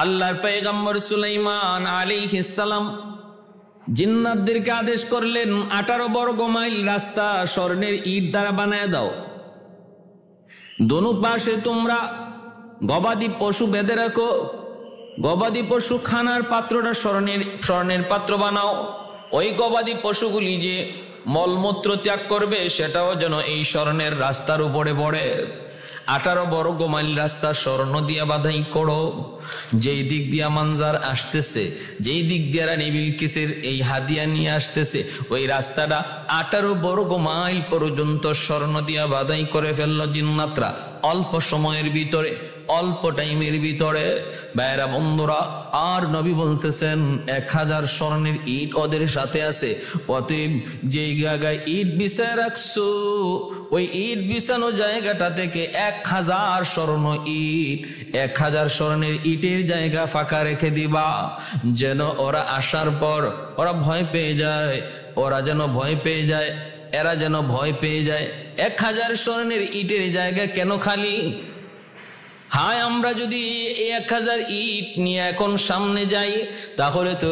আল্লাহর পয়গম্বর সুলাইমান আলাইহিস সালাম জিন্নাতদেরকে আদেশ করলেন 18 বর্গ মাইল রাস্তা স্বর্ণের ইট দ্বারা বানায় দাও। দোনো পাশে তোমরা গবাদি পশু বেঁধে রাখো, গবাদি পশু খানার পাত্রটা স্বর্ণের পাত্র বানাও। ওই গবাদি পশুগুলি যে মলমূত্র ত্যাগ করবে সেটাও যেন এই স্বর্ণের রাস্তার উপরে পড়ে। 18 বর্গ মাইল রাস্তা স্বর্ণ দিয়া বাধাই করো। যেই দিক দিয়া মানজার আসতেছে, যেই দিক দিয়া রানী বিলকিসের এই হাদিয়া নিয়ে আসতেছে, ওই রাস্তাটা 18 বর্গ মাইল পর্যন্ত স্বর্ণ দিয়া বাধাই করে ফেললো জিন্নাতরা অল্প সময়ের ভিতরে, অল্প টাইমের ভিতরে। ভাইরা বন্ধুরা, আর নবী বলতেছেন 1000 স্বর্ণের ইট ওদের সাথে আছে। অতএব যেই জায়গায় ইট বিছায় রাখছো ওই ইট বিছানো জায়গাটা থেকে 1000 স্বর্ণ ইট, 1000 স্বর্ণের ইটের জায়গা ফাঁকা রেখে দিবা, যেন ওরা আসার পর ওরা ভয় পেয়ে যায়, ওরা যেন ভয় পেয়ে যায়, এরা যেন ভয় পেয়ে যায়। 1000 স্বর্ণের ইটের জায়গা কেন খালি? হায়, আমরা যদি 1000 ইট নিয়ে এখন সামনে যাই তাহলে তো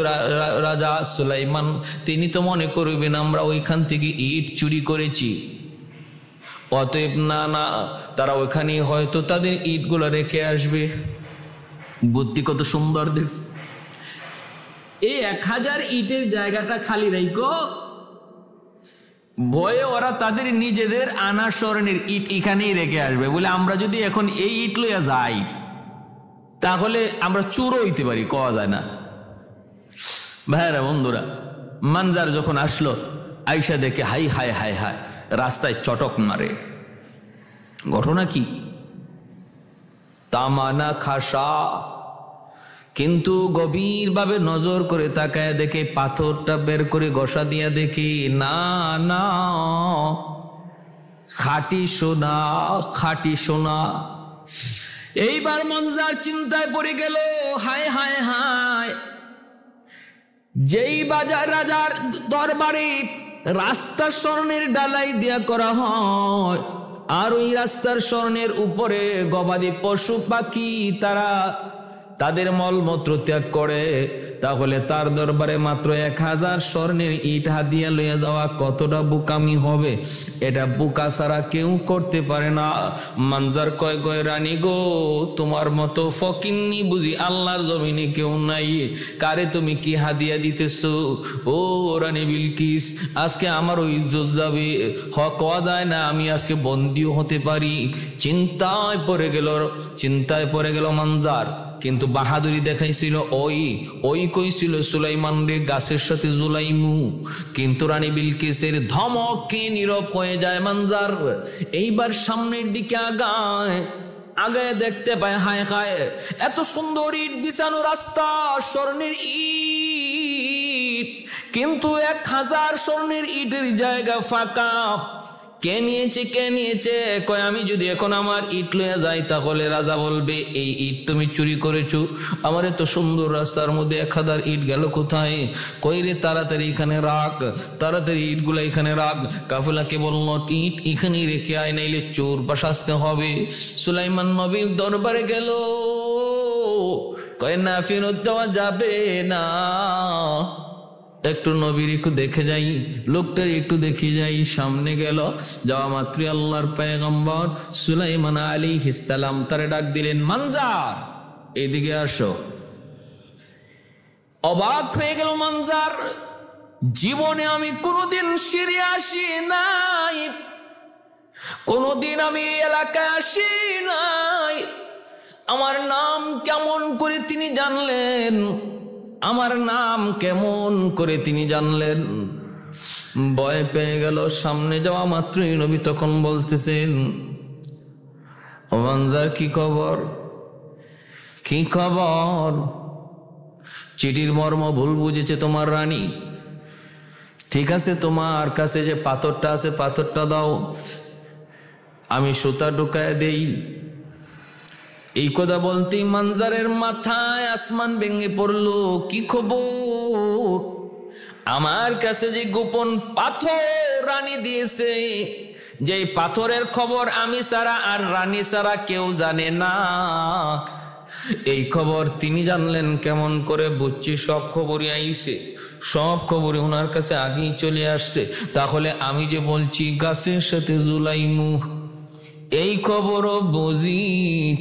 রাজা সুলাইমান তিনি তো মনে করবেন আমরা ওইখান থেকে ইট চুরি করেছি। অতএব না, তারা ওইখানে হয়তো তাদের ইটগুলো রেখে আসবে। বুদ্ধি কত সুন্দর দেখছে। এই 1000 ইটের জায়গাটা খালি রাখো, ভয়ে ওরা তাদের নিজেদের আনা স্বর্ণের ইট এখানেই রেখে আসবে বলে আমরা যদি এখন এই ইট লইয়া যাই তাহলে আমরা চুরও হইতে পারি, কওয়া যায় না। ভাইরা বন্ধুরা, মানজার যখন আসলো আইসা দেখে হাই হায় হায় হায় রাস্তায় চটক মারে। ঘটনা কি? তামানা খাসা, কিন্তু গভীর ভাবে নজর করে তাকায় দেখে পাথরটা বের করে ঘষা দিয়া দেখি না না, খাঁটি সোনা, খাঁটি সোনা। এইবার মানজার চিন্তায় পড়ে গেল, হায় হায় হায়, যেই বাজার রাজার দরবারে রাস্তা স্বর্ণের ডালাই দিয়া করা হয় আর ওই রাস্তার স্বর্ণের উপরে গবাদি পশু পাখি তারা তাদের মলমূত্র ত্যাগ করে, তাহলে তার দরবারে মাত্র 1000 স্বর্ণের ইট হাদিয়া লইয়া যাওয়া কতটা বোকামি হবে? এটা বোকা ছাড়া কেউ করতে পারে না। মানজার কয় গয় রানী গো, তোমার মতো ফকিন্নি বুঝি আল্লাহর জমিনে কেউ নাই। কারে তুমি কি হাদিয়া দিতেছো? ও রানী বিলকিস, আজকে আমারও ইজ্জত যাবে, হক হওয়া যায় না, আমি আজকে বন্দিও হতে পারি। চিন্তায় পড়ে গেল মানজার। কিন্তু বাহাদুরি দেখাইছিল ওই কইছিল সুলাইমান রে গাছের সাথে জুলাইমু, কিন্তু রানী বিলকিসের ধমকে নীরব হয়ে যায় মানজার। এইবার সামনের দিকে আগায় দেখতে পায় হায় হায়, এত সুন্দর ইট বিছানো রাস্তা, স্বর্ণের ইট, কিন্তু 1000 স্বর্ণের ইটের জায়গা ফাঁকা। কে নিয়েছে? কয় আমি যদি এখন আমার ইট লইয়া যাই তাহলে রাজা বলবে এই ইট তুমি চুরি করেছো। আমার এত সুন্দর রাস্তার মধ্যে 1000 ইট গেল কোথায়? কইরে তাড়াতাড়ি এখানে রাখ, তাড়াতাড়ি ইটগুলা এখানে রাখ। কাফেলাকে বলল ইট এখানেই রেখে আয়, নাইলে চোর বা শাস্তি হবে। সুলাইমান নবীর দরবারে গেল, কয় না ফেরত যাওয়া যাবে না, একটু নবীর একটু দেখে যাই, লোকটার একটু দেখে যাই। সামনে গেল, যাওয়া মাত্রই আল্লাহর পয়গম্বর সুলাইমান আলাইহিস সালাম তারে ডাক দিলেন, মানজার এদিকে আসো। অবাক হয়ে গেল মানজার, জীবনে আমি কোনোদিন সিঁড়ি আসি নাই, কোনোদিন আমি এলাকায় আসি নাই, আমার নাম কেমন করে তিনি জানলেন? আমার নাম কেমন করে তিনি জানলেন? ভয় পেয়ে গেল। সামনে যাওয়া মাত্রই নবী তখন বলতেছেন, ও মানজার কি খবর? কি খবর? চিঠির মর্ম ভুল বুঝেছে তোমার রানী। ঠিক আছে, তোমার কাছে যে পাথরটা আছে পাথরটা দাও, আমি সুতা ঢুকায় দেই। এই কথা বলতেই মানজারের মাথায় আসমান ভেঙে পড়লো। কি খবর? আমার কাছে যে গোপন পাথর রানী দিয়েছে, যে পাথরের খবর আমি ছাড়া আর রানী ছাড়া কেউ জানে না। এই খবর তিনি জানলেন কেমন করে? বুঝছি সব খবরই আইছে, সব খবরই ওনার কাছে আগেই চলে আসছে। তাহলে আমি যে বলছি গাছের সাথে জুলাইমু, এই খবরও বুঝি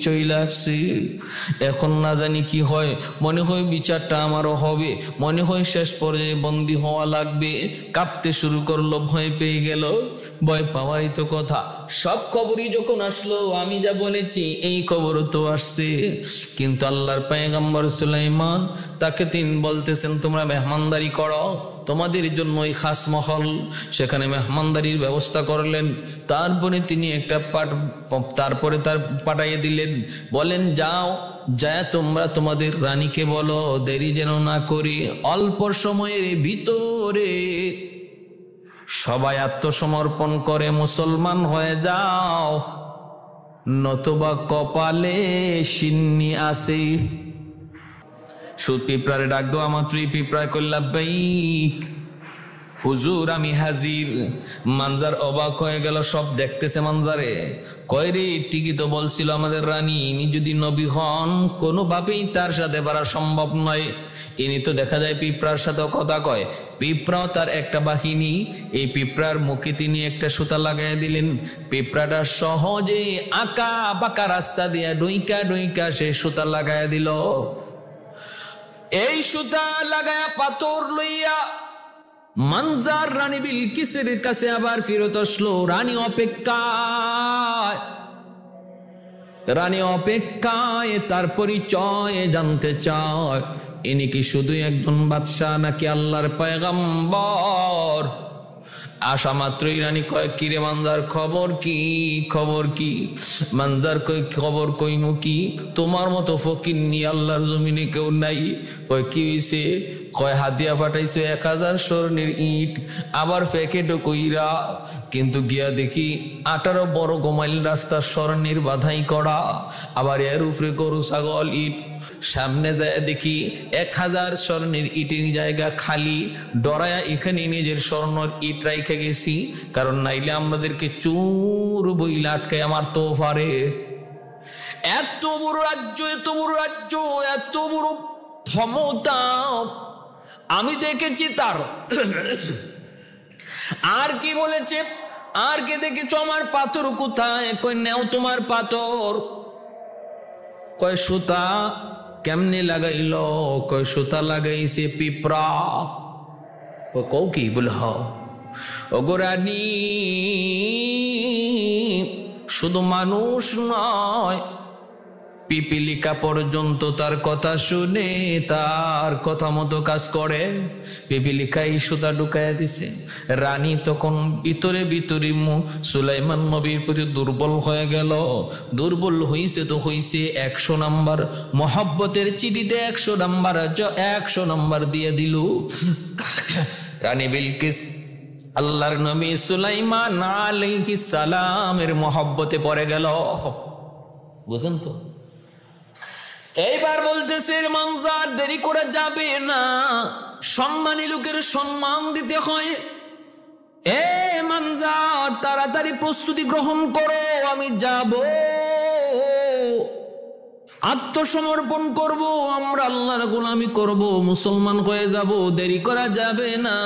চলে আসছে। এখন না জানি কি হয়, মনে হয় বিচারটা আমারও হবে, মনে হয় শেষ পর্যায়ে বন্দী হওয়া লাগবে। কাঁপতে শুরু করলো, ভয় পেয়ে গেল। ভয় পাওয়াই তো কথা, সব খবরই যখন আসলো আমি যা বলেছি এই খবরও তো আসছে। কিন্তু আল্লাহর পয়গম্বর সুলাইমান, তাকে তিনি বলতেছেন তোমরা মেহমানদারি করো, তোমাদের জন্য ওই খাস মহল, সেখানে মেহমানদারির ব্যবস্থা করলেন। তারপরে তিনি একটা তারপরে তার পাঠাইয়ে দিলেন, বলেন যাও, যায় তোমরা তোমাদের রানীকে বলো দেরি যেন না করি, অল্প সময়ের ভিতরে সবাই আত্মসমর্পণ করে মুসলমান হয়ে যাও, নতুবা কপালে সিন্নি আসে। সুদ পিঁপড়ারে ডাক দেওয়া মাত্রই পিঁপড়ায় করলা বাইক, হুজুর আমি হাজির। মানজার অবাক হয়ে গেল, সব দেখতেছে মানজারে। কয় রে, ঠিকই তো বলছিল আমাদের রানী, ইনি যদি নবী হন কোনোভাবেই তার সাথে পারা সম্ভব নয়। ইনি তো দেখা যায় পিঁপড়ার সাথে কথা কয়, পিঁপড়াও তার একটা বাহিনী। এই পিঁপড়ার মুখে তিনি একটা সুতা লাগাই দিলেন, পিঁপড়াটা সহজে আঁকা বাঁকা রাস্তা দিয়া ডুইকা ডুইকা সে সুতা লাগাই দিল। এই সুতা লাগায়া পাথর লইয়া মানজার রানী বিলকিসের কাছে আবার ফিরত আসলো। রানী অপেক্ষায় তার পরিচয় জানতে চায়, ইনি কি শুধু একজন বাদশাহ নাকি আল্লাহর পয়গম্বর? আসা মাত্রই রানী কয়, কিরে মানজার খবর কি? খবর কি? মানজার কই খবর কইমু কি, তোমার মতো ফকির নি আল্লাহর জমিনে কেউ নাই। কয় কি হইছে? কয় হাতিয়া পাঠাইছে 1000 স্বর্ণের ইট, আবার প্যাকেটও কইরা, কিন্তু গিয়া দেখি 18 বড় গোমাইল রাস্তার স্বর্ণের বাধাই করা, আবার এর উপরে গরু ছাগল ইট। সামনে যায় দেখি 1000 স্বর্ণের ইটের জায়গা খালি। ডরায়া এখানে নিজের স্বর্ণের ইট রাইখে গেছি, কারণ নাইলে আমাদেরকে চোর বইলা আটকায় আমার তো পারে। এত বড় রাজ্য, এত বড় রাজ্য, এত বড় ক্ষমতা আমি দেখেছি তার। আর কি বলেছে? আর কে দেখেছ? আমার পাথর কোথায়? কই নেও তোমার পাথর। কয় সুতা কেমনে লাগাইল? কয় সুতা লাগাইছে পিঁপড়া। কও কি? বলে হ। ওগো রানী, শুধু মানুষ নয়, পিপিলিকা পর্যন্ত তার কথা শুনে তার কথা মতো কাজ করে। পিপিলিকাই সুতা ঢুকাইয়া দিছে। রানী তখন ভিতরে ভিতরে সুলাইমান নবীর প্রতি দুর্বল হয়ে গেল। দুর্বল হইছে তো হইছে, 100 নাম্বার মহব্বতের চিঠিতে 100 নাম্বার দিয়ে দিল। রানী বিলকিস আল্লাহর নবী সুলাইমান আলাইহিস সালামের মহব্বতে পড়ে গেল। বুঝেন তো? এইবার বলতেছে মানজার দেরি করে যাবে না, সম্মানী লোকের সম্মান দিতে হয়। এ মানজার তাড়াতাড়ি প্রস্তুতি গ্রহণ করো, আমি যাব, আত্মসমর্পণ করব, আমরা আল্লাহর গোলামি করব, মুসলমান হয়ে যাব, দেরি করা যাবে না।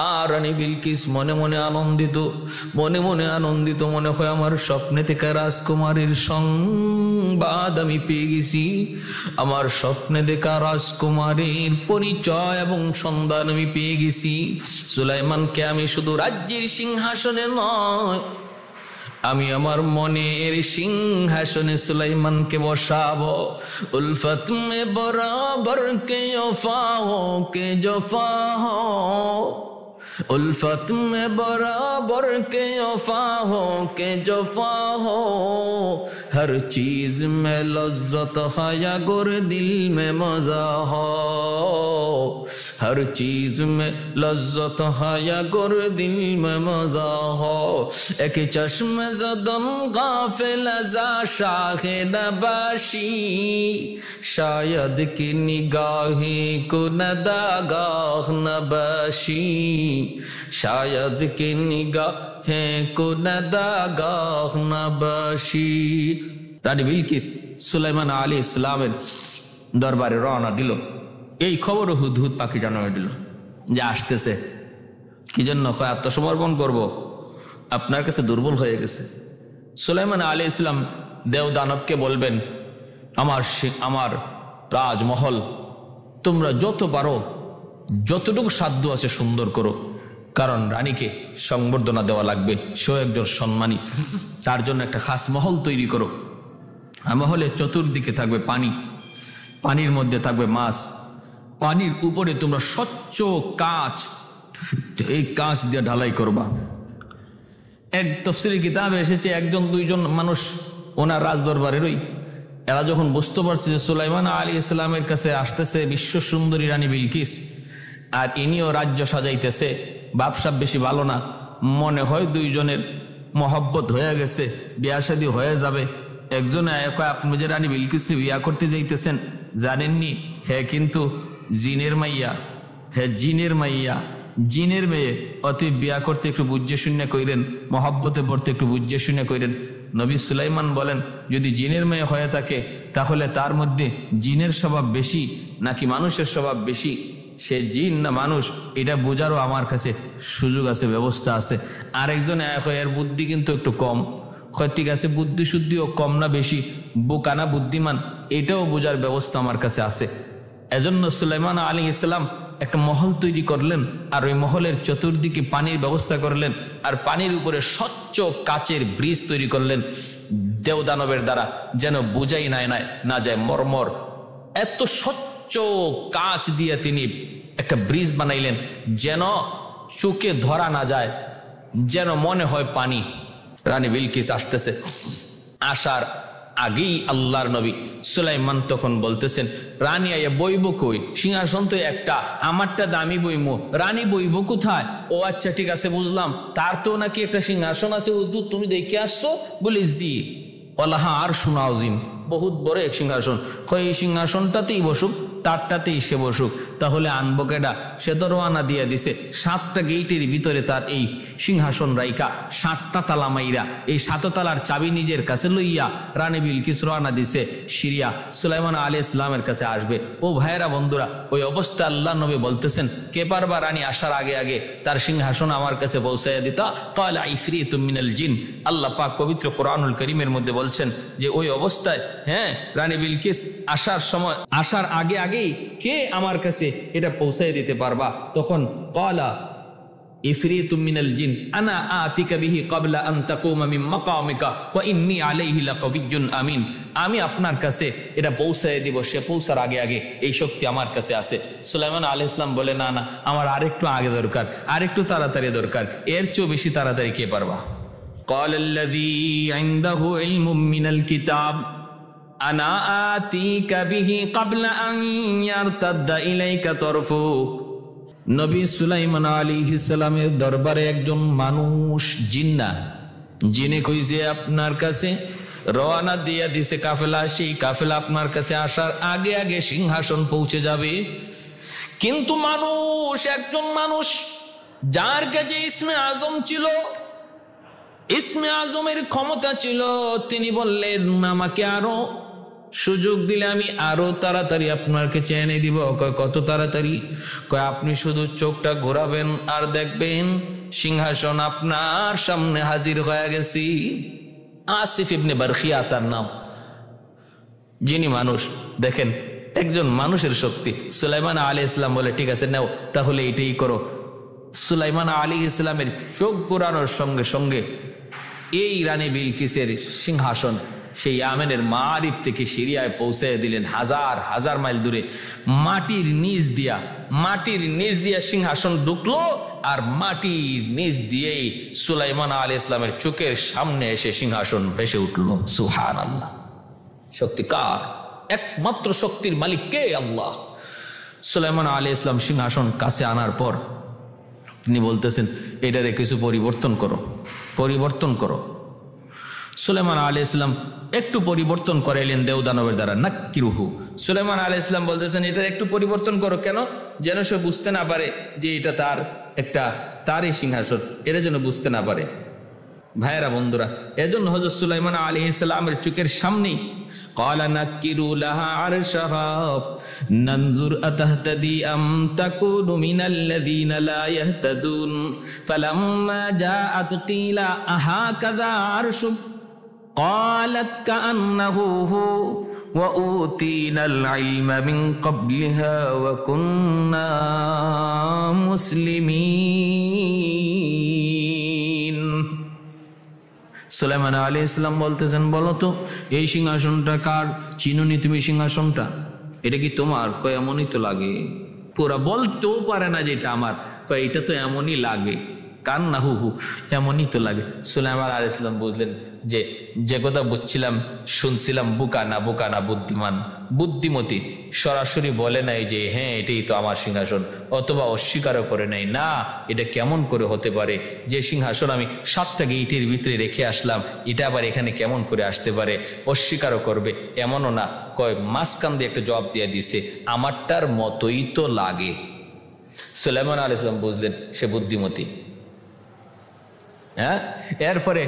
আর রানী বিলকিস মনে মনে আনন্দিত, মনে হয় আমার স্বপ্নে থেকে রাজকুমারীর সংবাদ আমি পেয়ে গেছি, আমার স্বপ্নে দেখা রাজকুমারীর পরিচয় এবং সন্ধান আমি পেয়ে গেছি। সুলাইমানকে আমি শুধু রাজ্যের সিংহাসনে নয়, আমি আমার মনের সিংহাসনে সুলাইমানকে বসাবো। উলফত মে বরাবর কে ওফাও কে জফা হো, उल्फत में बराबर के वफा हो के जफा हो, हर चीज में लज्जत है या गुर दिल में मजा हो, हर चीज में लज्जत है या गुर दिल में मजा हो। एक चश्म ज़दन गाफिल ज़ा शाहे नबाशी, शायद की निगाहें को नदागाह नबाशी, शायद की निगाहें को नदागाह नबाशी। রানী বিলকিস সুলাইমান আলাইহিস সালামের দরবারে রওনা দিল। এই খবরও হুদহুদ পাখি জানিয়ে দিল যে আসতেছে। কি জন্য? আত্মসমর্পণ করব, আপনার কাছে দুর্বল হয়ে গেছে। সুলাইমান আলাইহিস সালাম দেও দানবকে বলবেন, আমার রাজমহল তোমরা যত পারো যতটুকু সাধ্য আছে সুন্দর করো, কারণ রানীকে সংবর্ধনা দেওয়া লাগবে, সেও একজন সম্মানী, তার জন্য একটা খাস মহল তৈরি করো। মহলের চতুর্দিকে থাকবে পানি, পানির মধ্যে থাকবে মাছ, পানির উপরে তোমরা স্বচ্ছ কাঁচ, এই কাঁচ দিয়ে ঢালাই করবা। এক তফসিলি কিতাবে এসেছে একজন দুইজন মানুষ ওনার রাজদরবারেরই, এরা যখন বুঝতে পারছে যে সুলাইমান আলাইহিস সালামের কাছে আসতেছে বিশ্ব সুন্দরী রানী বিলকিস, আর ইনিও রাজ্য সাজাইতেছে, বাপসাপ বেশি ভালো না, মনে হয় দুইজনের মহব্বত হয়ে গেছে, বিয়া শাদী হয়ে যাবে। একজনে কয়, আপনি যে রানী বিলকিস বিয়া করতে যাইতেছেন জানেননি? হ্যাঁ, কিন্তু জিনের মাইয়া, হ্যাঁ জিনের মাইয়া, জিনের মেয়ে, অতএব বিয়া করতে একটু বুঝে শূন্য কইরেন, মহব্বতে পড়তে একটু বুঝে শূন্য কইরেন। নবী সুলাইমান বলেন, যদি জিনের মেয়ে হয়ে থাকে তাহলে তার মধ্যে জিনের স্বভাব বেশি নাকি মানুষের স্বভাব বেশি, সে জিন না মানুষ, এটা বোঝারও আমার কাছে সুযোগ আছে, ব্যবস্থা আছে। আরেকজন এর বুদ্ধি কিন্তু একটু কম। ঠিক আছে, বুদ্ধি শুদ্ধিও কম না বেশি, বোকা না বুদ্ধিমান, এটাও বোঝার ব্যবস্থা আমার কাছে আছে। এজন্য সুলাইমান আলাইহিস সালাম একটা মহল তৈরি করলেন, আর ওই মহলের চতুর্দিকে পানির ব্যবস্থা করলেন, আর পানির উপরে স্বচ্ছ কাচের ব্রিজ তৈরি করলেন দেওদানবের দ্বারা, যেন বোঝাই না যায় মর্মর। এত স্বচ্ছ কাচ দিয়ে তিনি একটা ব্রিজ বানাইলেন যেন চোখে ধরা না যায়, যেন মনে হয় পানি। রানী বিলকিস আসতেছে, আসার আগেই আল্লাহর নবী সুলাইমান তখন বলতেছেন, রানী আইয়া বইব কই? সিংহাসন তো একটা, আমারটা দামি বইমো, রানী বইব কোথায়? ও আচ্ছা ঠিক আছে বুঝলাম, তার তো নাকি একটা সিংহাসন আছে, তুমি দেখে আসছো? বলি জি। বলা হ্যাঁ, আর শোনাও জিন, বহুত বড় এক সিংহাসন। এই সিংহাসনটাতেই বসুক, তারটাতেই সে বসুক। তাহলে আনবো কেডা? সে তো রওনা দিয়ে দিছে 7টা গেইটের ভিতরে তার এই সিংহাসন রাইকা, 7টা তালা মাইরা, এই 7 তালার চাবি নিজের কাছে লইয়া রানী বিলকিস রওনা দিছে সিরিয়া, সুলাইমান আলাইহিস সালামের কাছে আসবে। ও ভাইয়েরা, বন্ধুরা, ওই অবস্থা আল্লাহ নবী বলতেছেন, কে পারবা রানী আসার আগে আগে তার সিংহাসন আমার কাছে পৌঁছাইয়া দিতা? ক্বালা ইফরিতুম মিনাল জিন। আল্লাহ পাক পবিত্র কোরআনুল কারীমের মধ্যে বলছেন যে ওই অবস্থায়, হ্যাঁ, রানী বিলকিস আসার আগে আগেই কে আমার কাছে এটা পৌঁছায় দিতে পারবা? তখন ক্বালা ইফরিতুম মিনাল জিন আনা আতিকা বিহি ক্বাবলা আন তাকুমা মিন মাকামিকা ওয়া ইন্নী আলাইহি লাকাবিয়্যুন আমিন। আমি আপনার কাছে এটা পৌঁছায় দিব, সে পৌঁছার আগে আগে, এই শক্তি আমার কাছে আছে। সুলাইমান আলাইহিস সালাম বলে, না না, আমার আরেকটু আগে দরকার, আরেকটু তাড়াতাড়ি দরকার, এর চেয়েও বেশি তাড়াতাড়ি কে পারবা? ক্বালাল্লাযী ইনদাহু ইলমুম মিনাল কিতাব আনা আতিকা বিহি ক্বাবলা আন ইয়ারতাদ্দা ইলাইকা তরফুক। নবী সুলাইমান আলাইহিস সালামের দরবারে একজন মানুষ, জিন্না, জিনে কইছে আপনার কাছে রওনা দিয়ে দিছে কাফেলা, সেই কাফেলা আপনার কাছে আসার আগে আগে সিংহাসন পৌঁছে যাবে। কিন্তু মানুষ, একজন মানুষ যার কাছে ইসমে আজম ছিল, ইসমে আজমের ক্ষমতা ছিল, তিনি বললেন আমাকে আরো সুযোগ দিলে আমি আরো তাড়াতাড়ি আপনার কাছে এনে দিব। কত তাড়াতাড়ি? আপনি শুধু চোখটা ঘোরাবেন আর দেখবেন সিংহাসন আপনার সামনে হাজির হয়ে গেছি। আসিফ ইবনে বারখিয়া তার নাম, যিনি মানুষ। দেখেন, একজন মানুষের শক্তি। সুলাইমান আলাইহিস সালাম বলে, ঠিক আছে নাও, তাহলে এটাই করো। সুলাইমান আলাইহিস সালামের চোখ ঘোরানোর সঙ্গে সঙ্গে এই রানী বিলকিসের সিংহাসন সেই ইয়ামেনের মারিব থেকে সিরিয়ায় পৌঁছে দিলেন, হাজার হাজার মাইল দূরে। মাটির নিচ দিয়া সিংহাসন ঢুকলো, আর মাটির নিচ দিয়েই সুলাইমান আলাইহিস সালামের চোখের সামনে এসে সিংহাসন ভেসে উঠল। সুবহানাল্লাহ। শক্তি কার? একমাত্র শক্তির মালিক কে? আল্লাহ। সুলাইমান আলাইহিস সালাম সিংহাসন কাছে আনার পর তিনি বলতেছেন, এটারে কিছু পরিবর্তন করো। সুলাইমান আলাইহিস সালাম একটু পরিবর্তন করাইলেন দেওদানবের দ্বারা, নাক্কিরুহু। সুলাইমান আলাইহিস সালাম বলতেছেন, এটা একটু পরিবর্তন করো। কেন? যেন সে বুঝতে না পারে যে এটা তারই সিংহাসন, এটা যেন বুঝতে না পারে। ভাইয়েরা বন্ধুরা, এজন্য হযরত সুলাইমান আলাইহিস সালামের চোখের সামনেই قال نكروا لها عرشها ننظر أتهتدي أم تكون من الذين لا يهتدون فلما جاءت قيل أهكذا عرشك قالت كأنه هو وأوتينا العلم من قبلها وكنا مسلمين। সুলাইমান আলাইহিস সালাম বলতেছেন, বলো তো এই সিংহাসনটা কার? চিনুনি তুমি সিংহাসনটা? এটা কি তোমার? কয় এমনই তো লাগে। পুরা বলতেও পারে না যে এটা আমার, কয় এটা তো এমনই লাগে, কান্না হু হু এমনই তো লাগে। সুলাইমান আলাইহিস সালাম বুঝলেন যে যে কথা বুঝছিলাম শুনছিলাম বোকা না বুদ্ধিমান বুদ্ধিমতী, সরাসরি বলে নাই যে হ্যাঁ এটাই তো আমার সিংহাসন, অথবা অস্বীকারও করে নাই, না এটা কেমন করে হতে পারে, যে সিংহাসন আমি 7টা গেটের ভিতরে রেখে আসলাম এটা আবার এখানে কেমন করে আসতে পারে, অস্বীকারও করবে এমনও না। কয় মাঝখান দিয়ে একটা জবাব দিয়ে দিছে, আমারটার মতোই তো লাগে। সুলাইমান আলাইহিস সালাম বুঝলেন সে বুদ্ধিমতী। হ্যাঁ, এরপরে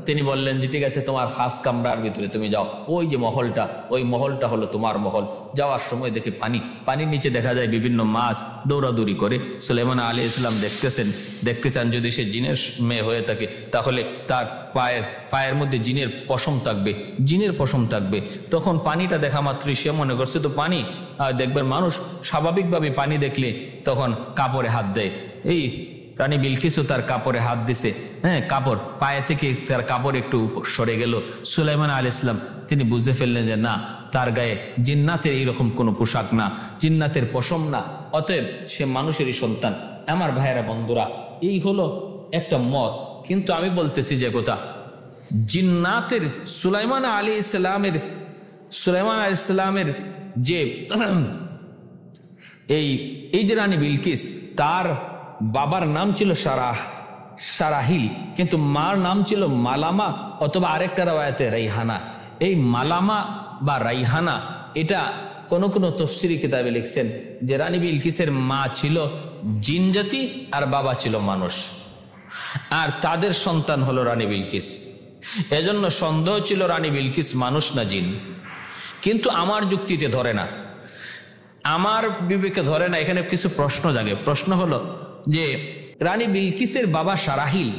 তিনি বললেন যে ঠিক আছে, তোমার খাস কামরার ভিতরে তুমি যাও, ওই যে মহলটা, ওই মহলটা হলো তোমার মহল। যাওয়ার সময় দেখে পানির নিচে দেখা যায় বিভিন্ন মাছ দৌড়াদৌড়ি করে। সুলাইমান আলাইহিস সালাম দেখতে চান যদি সে জিনের মেয়ে হয়ে থাকে তাহলে তার পায়ের মধ্যে জিনের পশম থাকবে। তখন পানিটা দেখা মাত্রই সে মনে করছে তো পানি। দেখবেন মানুষ স্বাভাবিকভাবে পানি দেখলে তখন কাপড়ে হাত দেয়। এই রানী বিলকিসও তার কাপড়ে হাত দিছে, হ্যাঁ, কাপড় পায়ে থেকে তার কাপড় একটু সরে গেল। সুলাইমান আলাইহিস সালাম তিনি বুঝে ফেললেন যে না, তার গায়ে জিন্নাতের এইরকম কোনো পোশাক না, জিন্নাতের পশম না, অতএব সে মানুষেরই সন্তান। আমার ভাইয়েরা বন্ধুরা, এই হলো একটা মত। কিন্তু আমি বলতেছি যে কথা, জিন্নাতের সুলাইমান আলাইহিস সালামের যে এই যে রানী বিলকিস, তার বাবার নাম ছিল সারাহিল, কিন্তু মার নাম ছিল মালামা, অথবা আরেকটা রাওয়ায়াতে রাইহানা। এই মালামা বা রাইহানা এটা কোন তফসিরি কিতাবে লিখছেন যে রানী বিলকিসের মা ছিল জিন জাতি আর বাবা ছিল মানুষ, আর তাদের সন্তান হলো রানী বিলকিস। এজন্য সন্দেহ ছিল রানী বিলকিস মানুষ না জিন। কিন্তু আমার যুক্তিতে ধরে না, আমার বিবেকে ধরে না। এখানে কিছু প্রশ্ন জাগে। প্রশ্ন হলো যে রানী বিলকিসের বাবা সারাহিল,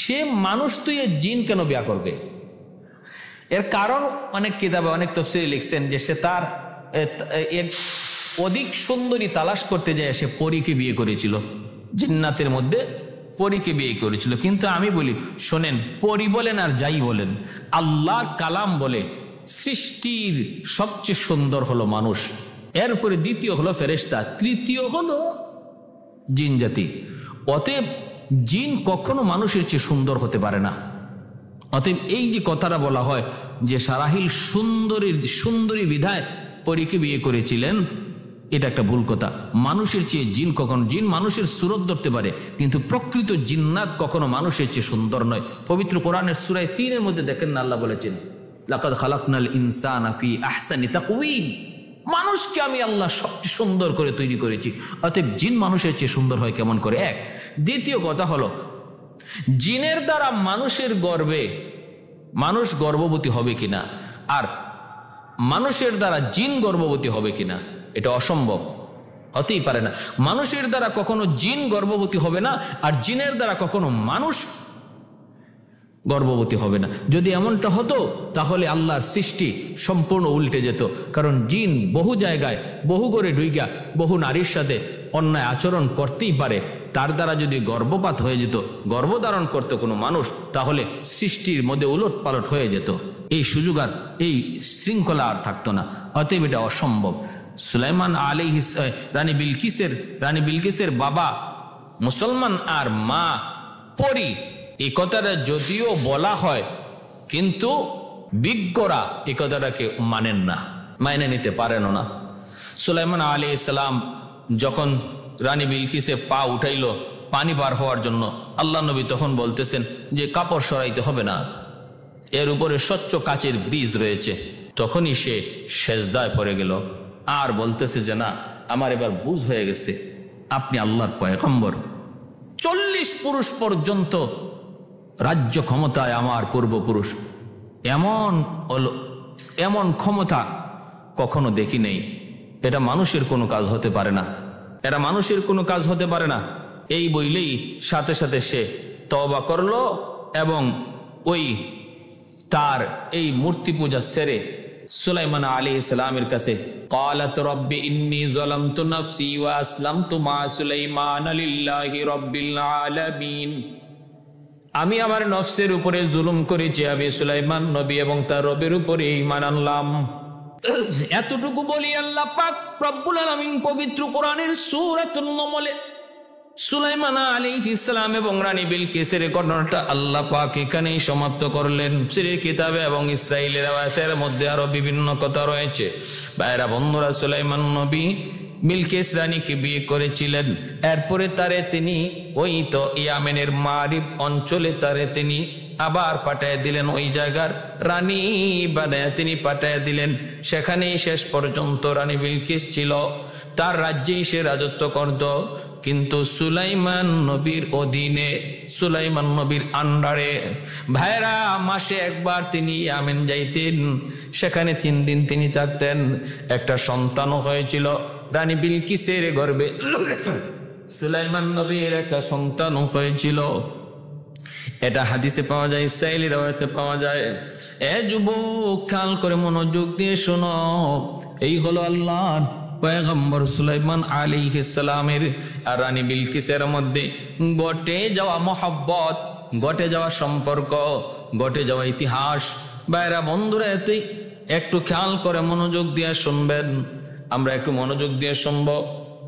সে মানুষ তুই জিন কেন বিয়া করবে? এর কারণ অনেক কিতাবে অনেক তাফসীরে লিখছেন যে সে তার অধিক সুন্দরী তালাশ করতে যায় সে পরীকে বিয়ে করেছিল, জিন্নাতের মধ্যে পরীকে বিয়ে করেছিল। কিন্তু আমি বলি শোনেন, পরী বলেন আর যাই বলেন, আল্লাহর কালাম বলে সৃষ্টির সবচেয়ে সুন্দর হলো মানুষ, এরপরে দ্বিতীয় হলো ফেরেশতা, তৃতীয় হলো জিন জাতি। অতএব জিন কখনো মানুষের চেয়ে সুন্দর হতে পারে না। অতএব এই যে কথাটা বলা হয় যে সারাহিল সুন্দরী বিধায় পরীকে বিয়ে করেছিলেন, এটা একটা ভুল কথা। মানুষের চেয়ে জিন মানুষের সুরত ধরতে পারে, কিন্তু প্রকৃত জিন্নাত কখনো মানুষের চেয়ে সুন্দর নয়। পবিত্র কোরআনের সূরা 3 মধ্যে দেখেন না, আল্লাহ বলেছেন লাকাদ খালাকনাল ইনসানা ফি আহসানি তাকওয়িম, মানুষকে আমি আল্লাহ সবচেয়ে সুন্দর করে তৈরি করেছি। অতএব জিন মানুষের চেয়ে সুন্দর হয় কেমন করে? এক। দ্বিতীয় কথা হলো, জিনের দ্বারা মানুষের গর্ভে মানুষ গর্ভবতী হবে কিনা, আর মানুষের দ্বারা জিন গর্ভবতী হবে কিনা, এটা অসম্ভব, হতেই পারে না। মানুষের দ্বারা কখনো জিন গর্ভবতী হবে না, আর জিনের দ্বারা কখনো মানুষ গর্ভবতী হবে না। যদি এমনটা হতো তাহলে আল্লাহর সৃষ্টি সম্পূর্ণ উল্টে যেত। কারণ জিন বহু জায়গায় বহু করে ঢুইকা বহু নারীর সাথে অন্যায় আচরণ করতেই পারে। তার দ্বারা যদি গর্ভপাত হয়ে যেত, গর্ভধারণ করতো কোনো মানুষ, তাহলে সৃষ্টির মধ্যে উলট পালট হয়ে যেত, এই সুযোগ আর এই শৃঙ্খলা আর থাকতো না। অতএব এটা অসম্ভব। সুলাইমান আলাইহিস রানী বিলকিসের বাবা মুসলমান আর মা পরী, এই কথাটা যদিও বলা হয়, কিন্তু বিজ্ঞরা এই কথাটাকে মানেন না, মাইনে নিতে পারেন না। সুলাইমান আলাইহিস সালাম যখন রানী বিলকিসে পা উঠাইল পানি পার হওয়ার জন্য, আল্লাহ নবী তখন বলতেছেন যে কাপড় সরাইতে হবে না, এর উপরে স্বচ্ছ কাচের ব্রিজ রয়েছে। তখনই সে সেজদায় পড়ে গেল আর বলতেছে যে না, আমার এবার বুঝ হয়ে গেছে আপনি আল্লাহর পয়গম্বর। 40 পুরুষ পর্যন্ত রাজ্য ক্ষমতায় আমার পূর্বপুরুষ, এমন ক্ষমতা কখনো দেখি নেই। এটা মানুষের কোনো কাজ হতে পারে না, এটা মানুষের কোনো কাজ হতে পারে না। এই বইলেই সাথে সাথে সে তওবা করলো এবং ওই তার এই মূর্তি পূজা সেরে সুলাইমান আলাইহিস সালামের কাছে ক্বালাত রব্বি ইন্নী যালামতু নাফসি ওয়া আসলামতু মা সুলাইমান লিল্লাহি রাব্বিল আলামিন, আমি আমার নফসের উপরে জুলুম করেছি, আমি সুলাইমান নবী এবং তার রবের উপরে ঈমান আনলাম। এতটুকু বলি আল্লাহ পাক রব্বুল আলামিন পবিত্র কোরআনের সূরাতুন নমলে সুলাইমান আলাইহিস সালাম এবং রানী বিলকিসের ঘটনাটা আল্লাহ পাক এখানেই সমাপ্ত করলেন। সিরির কিতাবে এবং ইসরাইলের আয়াতের মধ্যে আরো বিভিন্ন কথা রয়েছে। ভাইরা বন্ধুরা, সুলাইমান নবী বিলকিস রানীকে বিয়ে করেছিলেন। এরপরে তারে তিনি ওই তো ইয়ামেনের মারিব অঞ্চলে তারে তিনি আবার পাঠায় দিলেন, ওই জায়গার রানী বানায় তিনি পাঠায় দিলেন। সেখানেই শেষ পর্যন্ত রানী বিলকিস ছিল, তার রাজ্যেই সে রাজত্ব করত। কিন্তু সুলাইমান নবীর অধীনে, সুলাইমান নবীর আন্ডারে ভাইরা মাসে একবার তিনি ইয়ামেন যাইতেন, সেখানে 3 দিন তিনি থাকতেন। একটা সন্তানও হয়েছিল রানী বিলকিসের গর্ভে, সুলাইমান নবীর একটা সন্তানও হয়েছিল। এটা হাদিসে পাওয়া যায়, ইসরাইলি রাওয়ায়াতে পাওয়া যায়। এ যুবক, খেয়াল করে মনোযোগ দিয়ে শোনো, এই হলো আল্লাহর পয়গম্বর সুলাইমান আলাইহিস সালামের আর রানী বিলকিসের মধ্যে ঘটে যাওয়া মহব্বত, ঘটে যাওয়া সম্পর্ক, ঘটে যাওয়া ইতিহাস। ভাইরা বন্ধুরা, এতেই একটু খেয়াল করে মনোযোগ দিয়ে শুনবেন, আমরা একটু মনোযোগ দিয়ে শুনবো।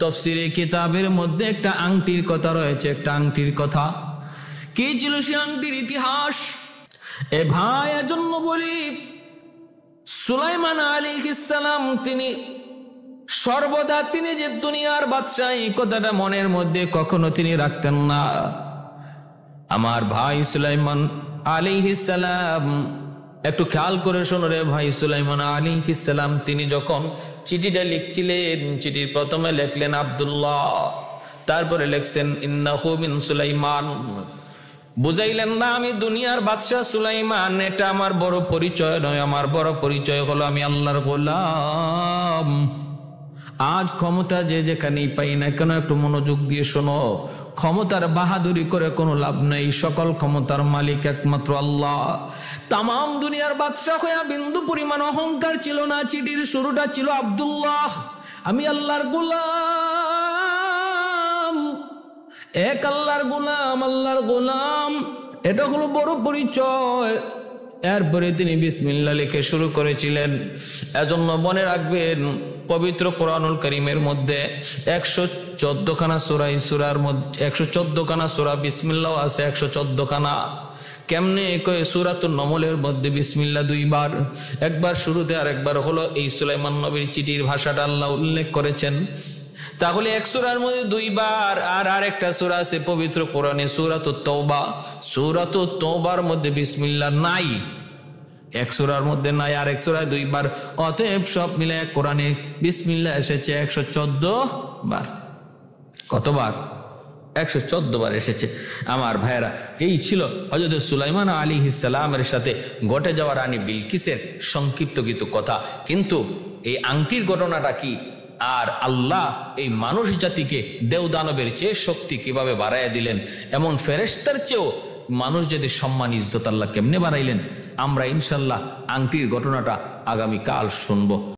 তাফসীরে কিতাবের মধ্যে একটা আংটির কথা রয়েছে, একটা আংটির কথা। কি ছিল সে আংটির ইতিহাস? এ ভাই, এজন্য বলি সুলাইমান আলাইহিস সালাম তিনি সর্বদা তিনি যে দুনিয়ার বাদশাহ, এই কথাটা মনের মধ্যে কখনো তিনি রাখতেন না। আমার ভাই সুলাইমান আলাইহিস সালাম, একটু খেয়াল করে শোনো রে ভাই, সুলাইমান আলাইহিস সালাম তিনি যখন চিঠিটা লিখছিলেন, চিঠির প্রথমে লিখলেন আব্দুল্লাহ, তারপরে লিখছেন ইন্নাহু মিন সুলাইমান। বুঝাইলেন না আমি দুনিয়ার বাদশাহ সুলাইমান, এটা আমার বড় পরিচয় নয়, আমার বড় পরিচয় হলো আমি আল্লাহর গোলাম। আজ ক্ষমতা যে যেখানেই পাই না কেন, একটু মনোযোগ দিয়ে শোনো, ক্ষমতার বাহাদুরি করে কোনো লাভ নেই। সকল ক্ষমতার মালিক একমাত্র আল্লাহ। তামাম দুনিয়ার বাদশাহ হইয়া বিন্দু পরিমাণ অহংকার ছিল না। চিঠির শুরুটা ছিল আব্দুল্লাহ, আমি আল্লাহর গোলাম, এক আল্লাহর গোলাম, আল্লাহর গোলাম, এটা হলো বড় পরিচয়। এরপরে তিনি বিসমিল্লাহ লিখে শুরু করেছিলেন। এজন্য মনে রাখবেন, পবিত্র কোরআনুল কারীমের মধ্যে 114 খানা সূরা, এই সূরার মধ্যে 114 খানা সূরা বিসমিল্লাহ আছে, 114 খানা। কেমনে কয় সূরাতুন নমলের মধ্যে বিসমিল্লাহ 2 বার, একবার শুরুতে আর একবার হলো এই সুলাইমান নবীর চিঠির ভাষাটা আল্লাহ উল্লেখ করেছেন। তাহলে এক সূরার মধ্যে 2 বার, আর আরেকটা সূরা আছে পবিত্র কোরআনে সূরাতুত তওবা, সূরাতুত তওবার মধ্যে বিসমিল্লাহ নাই, এক সূরার মধ্যে নাই, আর এক সূরায় 2 বার। অতএব সব মিলে কোরআনে বিসমিল্লাহ এসেছে 114 বার। কতবার? 114 বার এসেছে। আমার ভাইয়েরা, এই ছিল হযরত সুলাইমান আলাইহিস সালামের সাথে ঘটে যাওয়া রানী বিলকিসের সংক্ষিপ্ত কিছু কথা। কিন্তু এই আংটির ঘটনাটা কি, আর আল্লাহ এই মানুষ জাতিকে দেবদানবের চেয়ে শক্তি কিভাবে বাড়াইয়া দিলেন, এমন ফেরেশতার চেয়েও মানুষ যদি সম্মান ইজ্জত আল্লাহ কেমনে বাড়াইলেন, আমরা ইনশাল্লাহ আংটির ঘটনাটা আগামীকাল শুনবো।